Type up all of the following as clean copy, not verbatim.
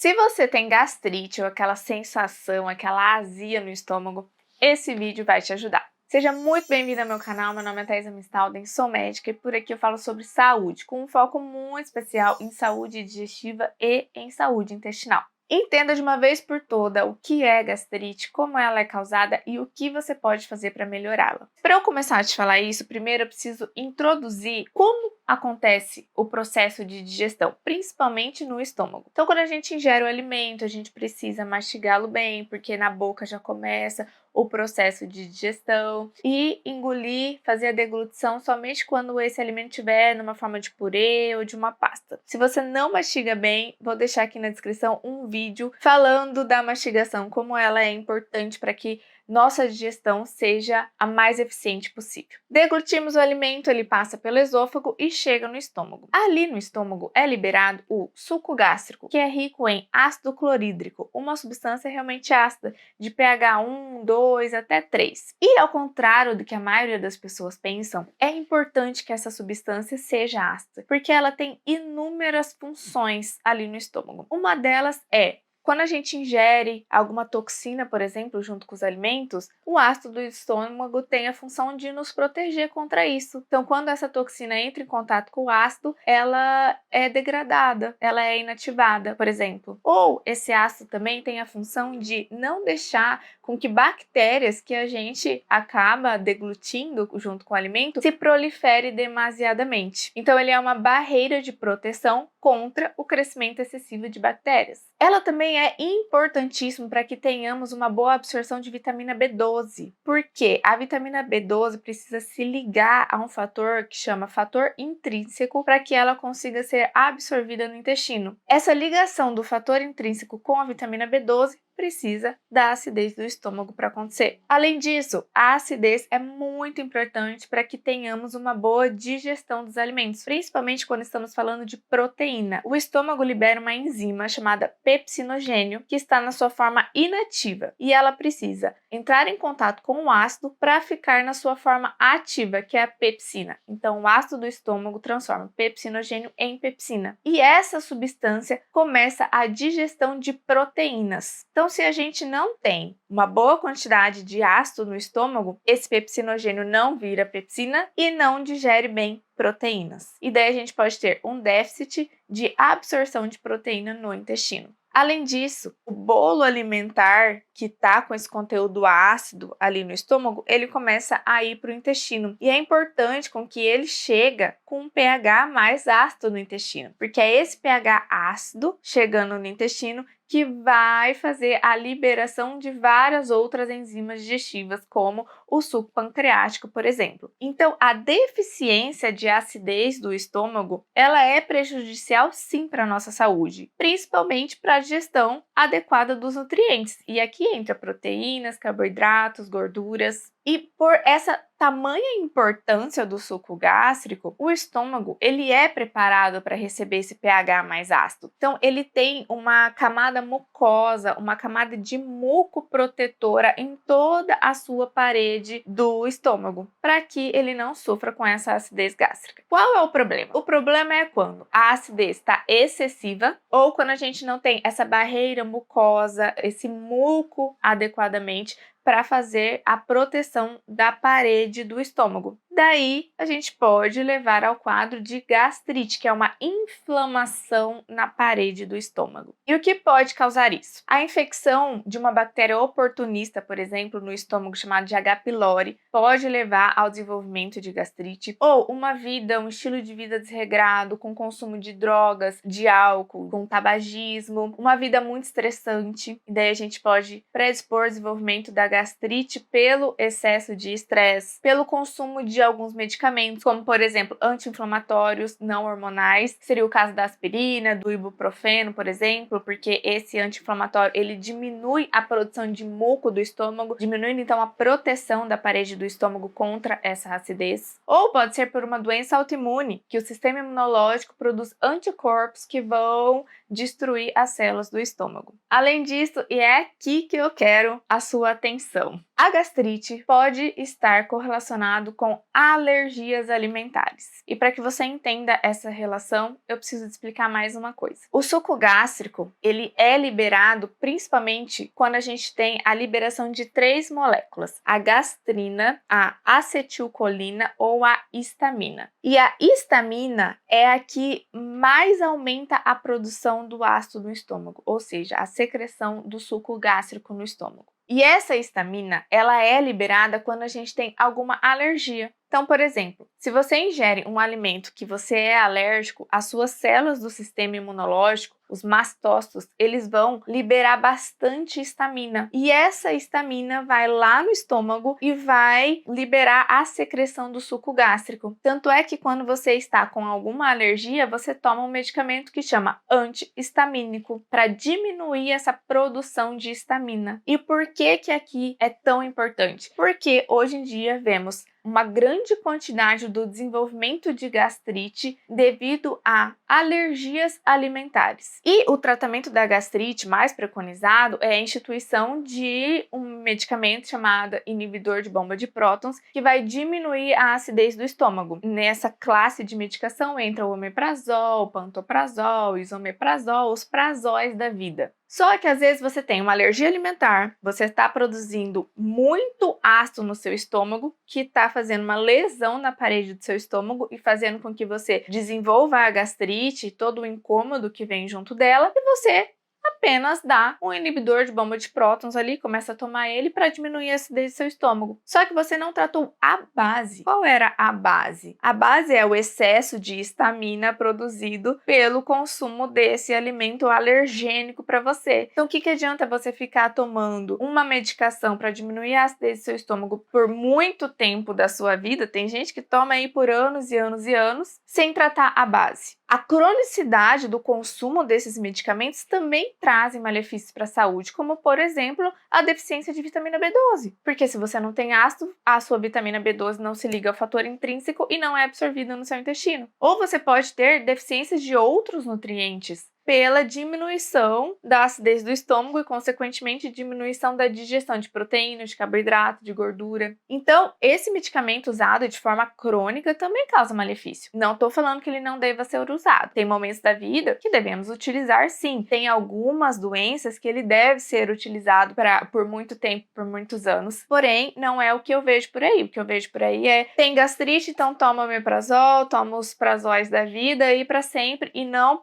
Se você tem gastrite ou aquela sensação, aquela azia no estômago, esse vídeo vai te ajudar. Seja muito bem-vindo ao meu canal, meu nome é Thaisa Mistalden, sou médica e por aqui eu falo sobre saúde, com um foco muito especial em saúde digestiva e em saúde intestinal. Entenda de uma vez por toda o que é gastrite, como ela é causada e o que você pode fazer para melhorá-la. Para eu começar a te falar isso, primeiro eu preciso introduzir como acontece o processo de digestão, principalmente no estômago. Então, quando a gente ingere o alimento, a gente precisa mastigá-lo bem, porque na boca já começa o processo de digestão, e engolir, fazer a deglutição somente quando esse alimento estiver numa forma de purê ou de uma pasta. Se você não mastiga bem, vou deixar aqui na descrição um vídeo falando da mastigação, como ela é importante para que nossa digestão seja a mais eficiente possível. Deglutimos o alimento, ele passa pelo esôfago e chega no estômago. Ali no estômago é liberado o suco gástrico, que é rico em ácido clorídrico, uma substância realmente ácida, de pH 1, 2 até 3. E ao contrário do que a maioria das pessoas pensam, é importante que essa substância seja ácida, porque ela tem inúmeras funções ali no estômago. Uma delas é quando a gente ingere alguma toxina, por exemplo, junto com os alimentos, o ácido do estômago tem a função de nos proteger contra isso. Então, quando essa toxina entra em contato com o ácido, ela é degradada, ela é inativada, por exemplo. Ou esse ácido também tem a função de não deixar com que bactérias que a gente acaba deglutindo junto com o alimento se prolifere demasiadamente. Então, ele é uma barreira de proteção contra o crescimento excessivo de bactérias. Ela também é importantíssimo para que tenhamos uma boa absorção de vitamina B12, porque a vitamina B12 precisa se ligar a um fator que chama fator intrínseco para que ela consiga ser absorvida no intestino. Essa ligação do fator intrínseco com a vitamina B12 precisa da acidez do estômago para acontecer. Além disso, a acidez é muito importante para que tenhamos uma boa digestão dos alimentos, principalmente quando estamos falando de proteína. O estômago libera uma enzima chamada pepsinogênio, que está na sua forma inativa, e ela precisa entrar em contato com o ácido para ficar na sua forma ativa, que é a pepsina. Então, o ácido do estômago transforma pepsinogênio em pepsina, e essa substância começa a digestão de proteínas. Então, se a gente não tem uma boa quantidade de ácido no estômago, esse pepsinogênio não vira pepsina e não digere bem proteínas. E daí a gente pode ter um déficit de absorção de proteína no intestino. Além disso, o bolo alimentar que está com esse conteúdo ácido ali no estômago, ele começa a ir para o intestino. E é importante com que ele chegue com um pH mais ácido no intestino, porque é esse pH ácido chegando no intestino que vai fazer a liberação de várias outras enzimas digestivas, como o suco pancreático, por exemplo. Então, a deficiência de acidez do estômago, ela é prejudicial sim para a nossa saúde, principalmente para a digestão adequada dos nutrientes. E aqui entra proteínas, carboidratos, gorduras. E por essa tamanha importância do suco gástrico, o estômago ele é preparado para receber esse pH mais ácido. Então, ele tem uma camada mucosa, uma camada de muco protetora em toda a sua parede do estômago, para que ele não sofra com essa acidez gástrica. Qual é o problema? O problema é quando a acidez está excessiva ou quando a gente não tem essa barreira mucosa, esse muco adequadamente para fazer a proteção da parede do estômago. Daí, a gente pode levar ao quadro de gastrite, que é uma inflamação na parede do estômago. E o que pode causar isso? A infecção de uma bactéria oportunista, por exemplo, no estômago, chamada de H. pylori, pode levar ao desenvolvimento de gastrite, ou um estilo de vida desregrado, com consumo de drogas, de álcool, com tabagismo, uma vida muito estressante, e daí a gente pode predispor ao desenvolvimento da gastrite pelo excesso de estresse, pelo consumo de alguns medicamentos, como por exemplo anti-inflamatórios não hormonais, seria o caso da aspirina, do ibuprofeno, por exemplo, porque esse anti-inflamatório ele diminui a produção de muco do estômago, diminuindo então a proteção da parede do estômago contra essa acidez. Ou pode ser por uma doença autoimune, que o sistema imunológico produz anticorpos que vão destruir as células do estômago. Além disso, e é aqui que eu quero a sua atenção, a gastrite pode estar correlacionado com alergias alimentares. E para que você entenda essa relação, eu preciso explicar mais uma coisa. O suco gástrico, ele é liberado principalmente quando a gente tem a liberação de 3 moléculas: a gastrina, a acetilcolina ou a histamina. E a histamina é a que mais aumenta a produção do ácido no estômago, ou seja, a secreção do suco gástrico no estômago. E essa histamina, ela é liberada quando a gente tem alguma alergia. Então, por exemplo, se você ingere um alimento que você é alérgico, as suas células do sistema imunológico, os mastócitos, eles vão liberar bastante histamina. E essa histamina vai lá no estômago e vai liberar a secreção do suco gástrico. Tanto é que quando você está com alguma alergia, você toma um medicamento que chama antihistamínico para diminuir essa produção de histamina. E por que que aqui é tão importante? Porque hoje em dia vemos uma grande quantidade do desenvolvimento de gastrite devido a alergias alimentares. E o tratamento da gastrite mais preconizado é a instituição de um medicamento chamado inibidor de bomba de prótons, que vai diminuir a acidez do estômago. Nessa classe de medicação entra o omeprazol, pantoprazol, isomeprazol, os prazóis da vida. Só que às vezes você tem uma alergia alimentar, você está produzindo muito ácido no seu estômago, que está fazendo uma lesão na parede do seu estômago e fazendo com que você desenvolva a gastrite e todo o incômodo que vem junto dela, e você apenas dá um inibidor de bomba de prótons ali, começa a tomar ele para diminuir a acidez do seu estômago. Só que você não tratou a base. Qual era a base? A base é o excesso de histamina produzido pelo consumo desse alimento alergênico para você. Então, o que adianta você ficar tomando uma medicação para diminuir a acidez do seu estômago por muito tempo da sua vida? Tem gente que toma aí por anos e anos e anos sem tratar a base. A cronicidade do consumo desses medicamentos também trazem malefícios para a saúde, como, por exemplo, a deficiência de vitamina B12. Porque se você não tem ácido, a sua vitamina B12 não se liga ao fator intrínseco e não é absorvida no seu intestino. Ou você pode ter deficiências de outros nutrientes pela diminuição da acidez do estômago e, consequentemente, diminuição da digestão de proteínas, de carboidrato, de gordura. Então, esse medicamento usado de forma crônica também causa malefício. Não estou falando que ele não deva ser usado. Tem momentos da vida que devemos utilizar, sim. Tem algumas doenças que ele deve ser utilizado por muito tempo, por muitos anos. Porém, não é o que eu vejo por aí. O que eu vejo por aí é: tem gastrite, então toma omeprazol, toma os prazóis da vida e para sempre, e não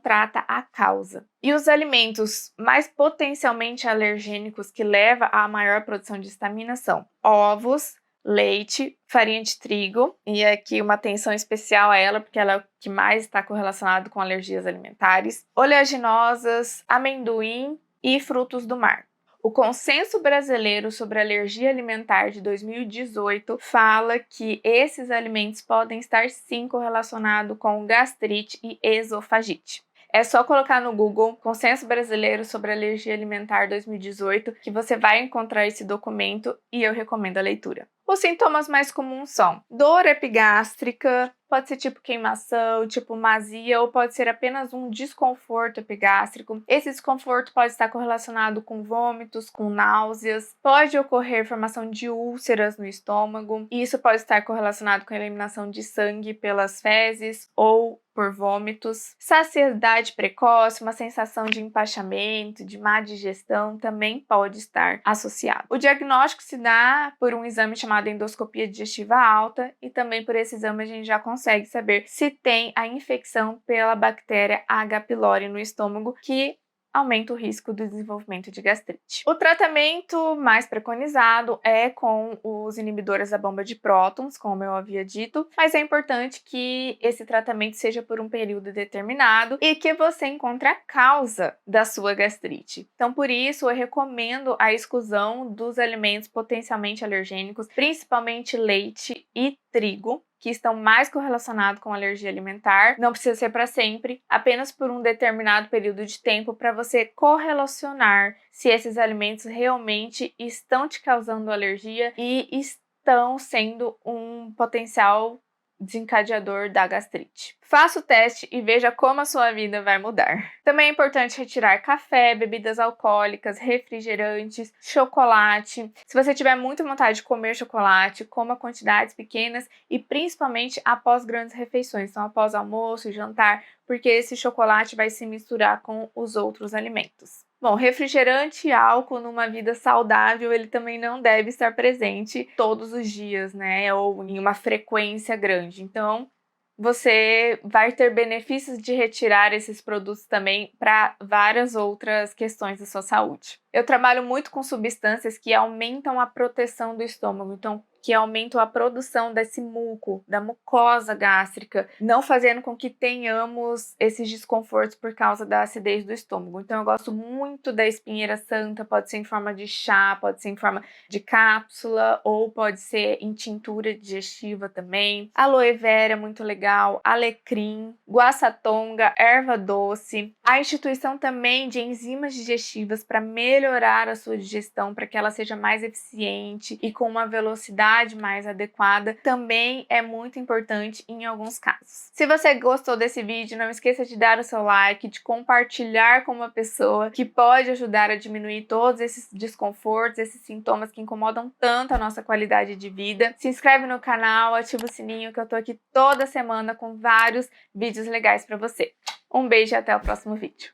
trata a causa. E os alimentos mais potencialmente alergênicos que levam à maior produção de histamina são ovos, leite, farinha de trigo, e aqui uma atenção especial a ela, porque ela é o que mais está correlacionado com alergias alimentares, oleaginosas, amendoim e frutos do mar. O Consenso Brasileiro sobre Alergia Alimentar de 2018 fala que esses alimentos podem estar sim correlacionados com gastrite e esofagite. É só colocar no Google Consenso Brasileiro sobre Alergia Alimentar 2018 que você vai encontrar esse documento e eu recomendo a leitura. Os sintomas mais comuns são dor epigástrica, pode ser tipo queimação, tipo mazia, ou pode ser apenas um desconforto epigástrico. Esse desconforto pode estar correlacionado com vômitos, com náuseas, pode ocorrer formação de úlceras no estômago, e isso pode estar correlacionado com a eliminação de sangue pelas fezes ou por vômitos. Saciedade precoce, uma sensação de empachamento, de má digestão também pode estar associado. O diagnóstico se dá por um exame chamado endoscopia digestiva alta, e também por esse exame a gente já consegue saber se tem a infecção pela bactéria H. pylori no estômago, que aumenta o risco do desenvolvimento de gastrite. O tratamento mais preconizado é com os inibidores da bomba de prótons, como eu havia dito, mas é importante que esse tratamento seja por um período determinado e que você encontre a causa da sua gastrite. Então, por isso, eu recomendo a exclusão dos alimentos potencialmente alergênicos, principalmente leite e trigo, que estão mais correlacionados com alergia alimentar. Não precisa ser para sempre, apenas por um determinado período de tempo, para você correlacionar se esses alimentos realmente estão te causando alergia e estão sendo um potencial desencadeador da gastrite. Faça o teste e veja como a sua vida vai mudar. Também é importante retirar café, bebidas alcoólicas, refrigerantes, chocolate. Se você tiver muita vontade de comer chocolate, coma quantidades pequenas e principalmente após grandes refeições, então após almoço e jantar, porque esse chocolate vai se misturar com os outros alimentos. Bom, refrigerante e álcool numa vida saudável, ele também não deve estar presente todos os dias, né? Ou em uma frequência grande. Então, você vai ter benefícios de retirar esses produtos também para várias outras questões da sua saúde. Eu trabalho muito com substâncias que aumentam a proteção do estômago, então que aumentam a produção desse muco, da mucosa gástrica, não fazendo com que tenhamos esses desconfortos por causa da acidez do estômago. Então eu gosto muito da espinheira santa, pode ser em forma de chá, pode ser em forma de cápsula ou pode ser em tintura digestiva também. Aloe vera, muito legal, alecrim, guaçatonga, erva doce. A instituição também de enzimas digestivas para melhorar a sua digestão, para que ela seja mais eficiente e com uma velocidade mais adequada, também é muito importante em alguns casos. Se você gostou desse vídeo, não esqueça de dar o seu like, de compartilhar com uma pessoa que pode ajudar a diminuir todos esses desconfortos, esses sintomas que incomodam tanto a nossa qualidade de vida. Se inscreve no canal, ativa o sininho que eu tô aqui toda semana com vários vídeos legais para você. Um beijo e até o próximo vídeo.